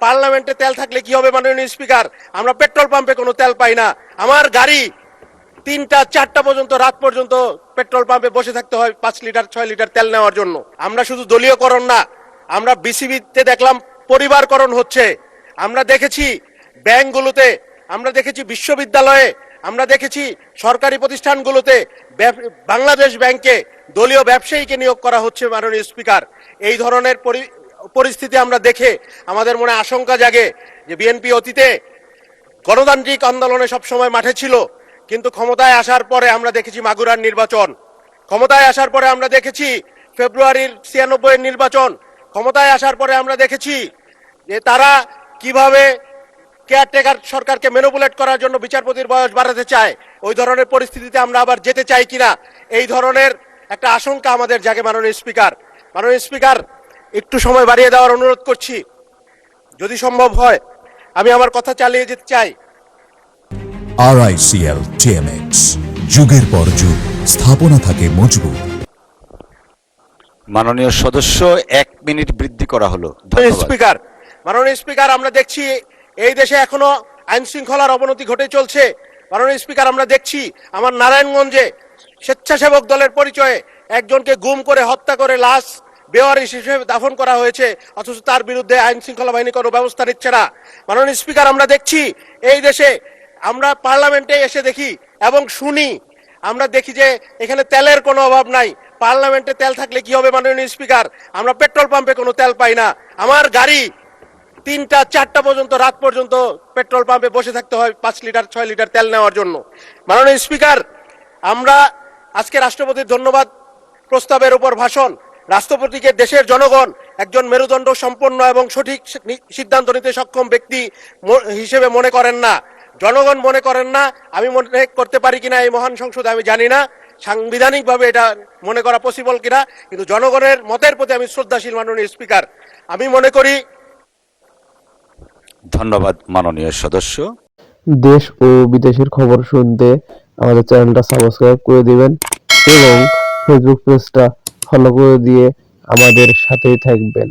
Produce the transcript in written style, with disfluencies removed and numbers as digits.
পার্লামেন্টে তেল থাকলে কি হবে মাননীয় স্পিকার? আমরা পেট্রোল পাম্পে কোনো তেল পাই না। আমার গাড়ি 3টা 4টা পর্যন্ত রাত পর্যন্ত পেট্রোল পাম্পে বসে থাকতে হয় 5 লিটার 6 লিটার তেল নেওয়ার জন্য। আমরা শুধু দলীয়করণ না, আমরা বিসিবিতে দেখলাম পরিবারকরণ হচ্ছে। আমরা দেখেছি ব্যাংকগুলোতে, আমরা দেখেছি বিশ্ববিদ্যালয়ে, আমরা দেখেছি সরকারি প্রতিষ্ঠানগুলোতে, বাংলাদেশ ব্যাংকে দলীয় ব্যবসায়ীকে নিয়োগ করা হচ্ছে মাননীয় স্পিকার। এই ধরনের পরিস্থিতি আমরা দেখে আমাদের মনে আশঙ্কা জাগে যে বিএনপি অতীতে গণতান্ত্রিক আন্দোলনে সবসময় মাঠে ছিল, কিন্তু ক্ষমতায় আসার পরে আমরা দেখেছি মাগুরার নির্বাচন, ক্ষমতায় আসার পরে আমরা দেখেছি ফেব্রুয়ারির 96-এর নির্বাচন, ক্ষমতায় আসার পরে আমরা দেখেছি যে তারা কিভাবে কেয়ারটেকার সরকারকে ম্যানিপুলেট করার জন্য বিচারপতির বয়স বাড়াতে চায়। ওই ধরনের পরিস্থিতিতে আমরা আবার যেতে চাই কিনা, এই ধরনের একটা আশঙ্কা আমাদের জাগে মাননীয় স্পিকার। মাননীয় স্পিকার, একটু সময় বাড়িয়ে দেওয়ার অনুরোধ করছি যদি সম্ভব হয়। আমি আমার কথা চালিয়ে যেতে চাই। RICL TMX, যুগের পর যুগ স্থাপনা থাকে মজবুত। মাননীয় সদস্য 1 মিনিট বৃদ্ধি করা হলো। স্পিকার, মাননীয় স্পিকার, আমরা দেখছি এই দেশে এখনো আইন শৃঙ্খলার অবনতি ঘটে চলছে। মাননীয় স্পিকার, আমরা দেখছি আমার নারায়ণগঞ্জে স্বেচ্ছাসেবক দলের পরিচয়ে একজনকে গুম করে হত্যা করে লাশ বেওয়ারিশ হিসেবে দাফন করা হয়েছে, অথচ তার বিরুদ্ধে আইন শৃঙ্খলা বাহিনী কোনো ব্যবস্থা নিচ্ছে না। মাননীয় স্পিকার, আমরা দেখছি এই দেশে, আমরা পার্লামেন্টে এসে দেখি এবং শুনি, আমরা দেখি যে এখানে তেলের কোনো অভাব নাই। পার্লামেন্টে তেল থাকলে কি হবে মাননীয় স্পিকার? আমরা পেট্রোল পাম্পে কোনো তেল পাই না। আমার গাড়ি 3টা 4টা পর্যন্ত রাত পর্যন্ত পেট্রোল পাম্পে বসে থাকতে হয় 5 লিটার 6 লিটার তেল নেওয়ার জন্য। মাননীয় স্পিকার, আমরা আজকে রাষ্ট্রপতির ধন্যবাদ প্রস্তাবের উপর ভাষণ, রাষ্ট্রপতিকে দেশের জনগণ একজন মেরুদণ্ড সম্পন্ন এবং সঠিক সিদ্ধান্ত নিতে সক্ষম ব্যক্তি হিসেবে মনে করেন না, জনগণ মনে করেন না। আমি মনে করতে পারি কিনা এই মহান সংসদে আমি জানি না, সাংবিধানিকভাবে এটা মনে করা পসিবল কিনা, কিন্তু জনগণের মতের প্রতি আমি শ্রদ্ধাশীল মাননীয় স্পিকার। আমি মনে করি। ধন্যবাদ মাননীয় সদস্য। দেশ ও বিদেশের খবর শুনতে আমাদের চ্যানেলটা সাবস্ক্রাইব করে দিবেন এবং ফেসবুক পেজটা ফলো করে দিয়ে আমাদের সাথেই থাকবেন।